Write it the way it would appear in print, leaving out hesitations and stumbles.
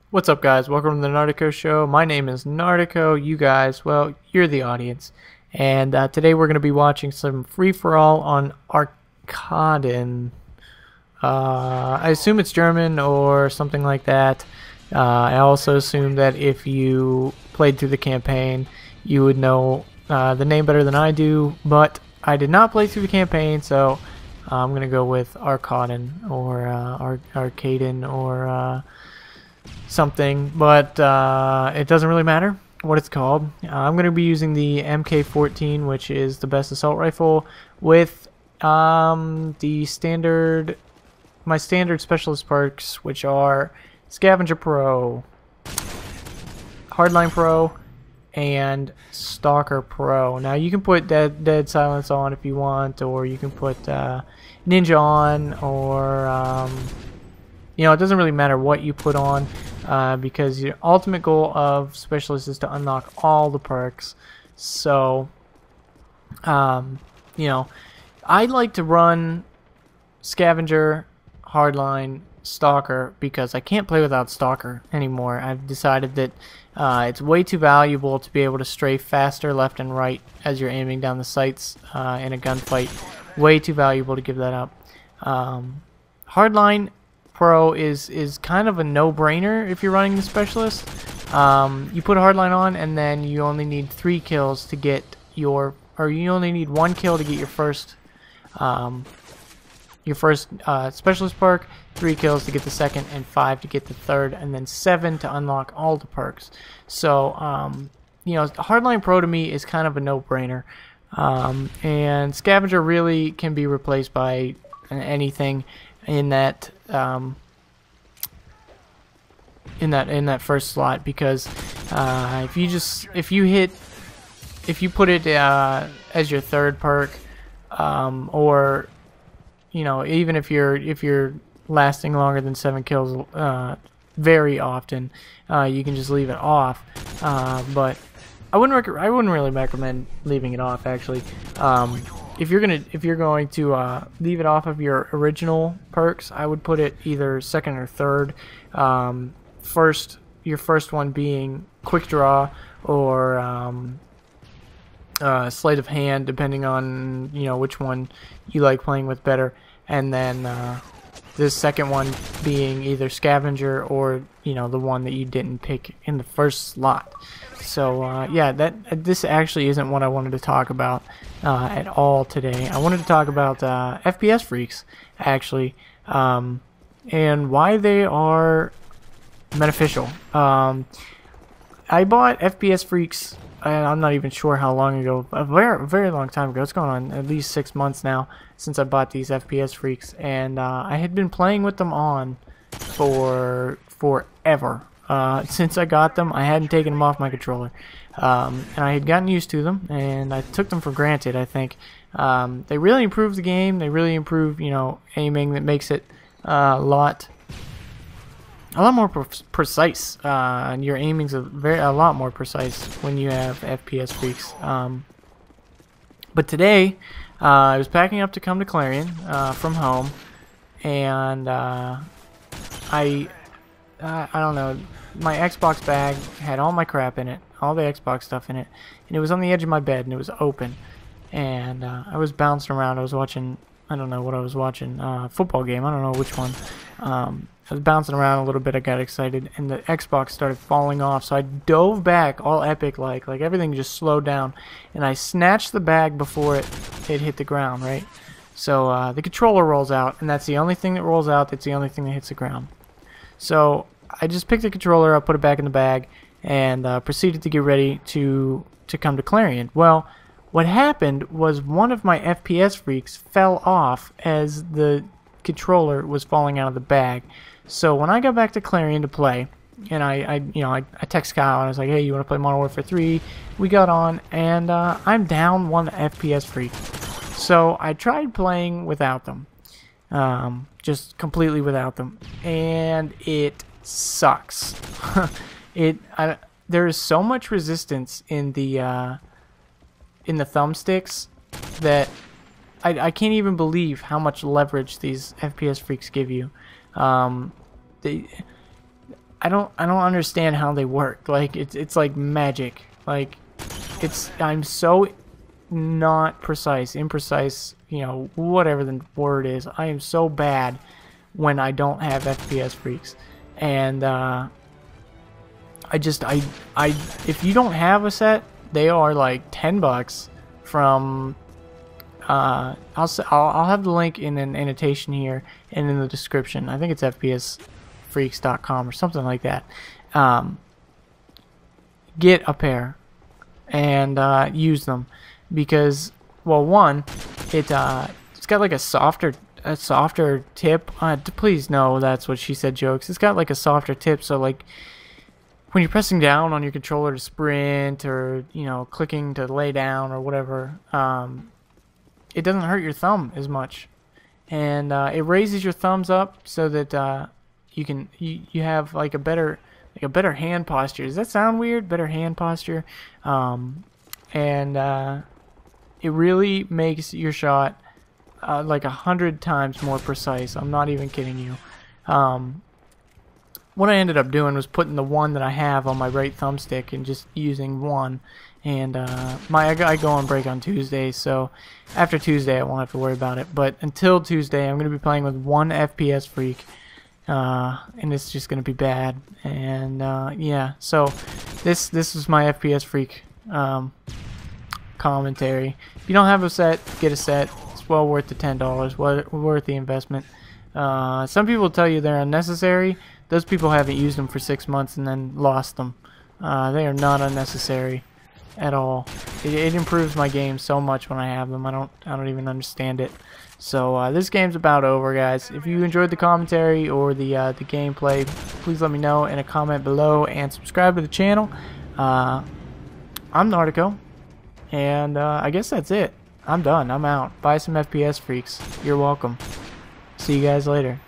What's up, guys? Welcome to the Nardico Show. My name is Nardico. You guys, well, you're the audience. And today we're going to be watching some free-for-all on Arkaden. I assume it's German or something like that. I also assume that if you played through the campaign, you would know the name better than I do. But I did not play through the campaign, so I'm going to go with Arkaden or Arkaden or something, but it doesn't really matter what it's called. I'm going to be using the MK14, which is the best assault rifle, with my standard specialist perks, which are Scavenger Pro, Hardline Pro, and Stalker Pro. Now you can put Dead Silence on if you want, or you can put Ninja on, or you know, it doesn't really matter what you put on, because your ultimate goal of Specialist is to unlock all the perks. So, you know, I like to run Scavenger, Hardline, Stalker, because I can't play without Stalker anymore. I've decided that it's way too valuable to be able to strafe faster left and right as you're aiming down the sights in a gunfight. Way too valuable to give that up. Hardline Pro is kind of a no-brainer if you're running the specialist. You put a hardline on, and then you only need 3 kills to get your, or you only need 1 kill to get your first specialist perk, 3 kills to get the second, and 5 to get the third, and then 7 to unlock all the perks. So you know, hardline pro to me is kind of a no-brainer, and scavenger really can be replaced by anything in that first slot, because if you put it as your third perk, or you know, even if you're lasting longer than 7 kills very often, you can just leave it off, but I wouldn't really recommend leaving it off, actually. If you're going to leave it off of your original perks, I would put it either second or third. Your first one being quick draw, or sleight of hand, depending on, you know, which one you like playing with better, and then the second one being either scavenger, or, you know, the one that you didn't pick in the first slot. So yeah, this actually isn't what I wanted to talk about at all today. I wanted to talk about FPS Freaks, actually, and why they are beneficial. I bought FPS Freaks, and I'm not even sure how long ago, a very long time ago. It's going on at least 6 months now since I bought these FPS Freaks, and I had been playing with them on for forever. Since I got them, I hadn't taken them off my controller, and I had gotten used to them, and I took them for granted, I think. They really improved the game. They really improved, you know, aiming. That makes it a lot more precise, and your aiming's a lot more precise when you have FPS Freaks. But today, I was packing up to come to Clarion from home, and I don't know, my Xbox bag had all my crap in it, all the Xbox stuff in it, and it was on the edge of my bed, and it was open, and I was bouncing around. I was watching, I don't know what I was watching, football game, I don't know which one. I was bouncing around a little bit, I got excited, and the Xbox started falling off, so I dove back, all epic like everything just slowed down, and I snatched the bag before it hit the ground, right? So the controller rolls out, and that's the only thing that rolls out, that's the only thing that hits the ground. So I just picked the controller up, put it back in the bag, and proceeded to get ready to come to Clarion. Well, what happened was one of my FPS Freaks fell off as the controller was falling out of the bag. So when I got back to Clarion to play, and I text Kyle, and I was like, hey, you want to play Modern Warfare 3? We got on, and I'm down 1 FPS Freak. So I tried playing without them. Just completely without them, and it sucks. There is so much resistance in the thumbsticks that I can't even believe how much leverage these FPS Freaks give you. I don't understand how they work. Like it's like magic. Like I'm so not precise, imprecise, you know, whatever the word is. I am so bad when I don't have FPS Freaks. And if you don't have a set, they are like $10 from I'll have the link in an annotation here and in the description. I think it's fpsfreaks.com or something like that. Get a pair and use them because, well, one, it's got like a softer tip. Please no, that's what she said jokes. It's got like a softer tip, so like when you're pressing down on your controller to sprint or, you know, clicking to lay down or whatever, it doesn't hurt your thumb as much, and it raises your thumbs up so that you have like a better hand posture. Does that sound weird? Better hand posture, and it really makes your shot like 100 times more precise. I'm not even kidding you. What I ended up doing was putting the one that I have on my right thumbstick and just using one. And I go on break on Tuesday, so after Tuesday I won't have to worry about it. But until Tuesday, I'm going to be playing with one FPS Freak, and it's just going to be bad. And yeah, so this is my FPS Freak commentary. If you don't have a set, get a set. It's well worth the $10. Worth the investment. Some people tell you they're unnecessary. Those people haven't used them for 6 months and then lost them. They are not unnecessary at all. It improves my game so much when I have them. I don't even understand it. So this game's about over, guys. If you enjoyed the commentary or the gameplay, please let me know in a comment below and subscribe to the channel. I'm Nartico, and I guess that's it. I'm done. I'm out. Buy some FPS Freaks. You're welcome. See you guys later.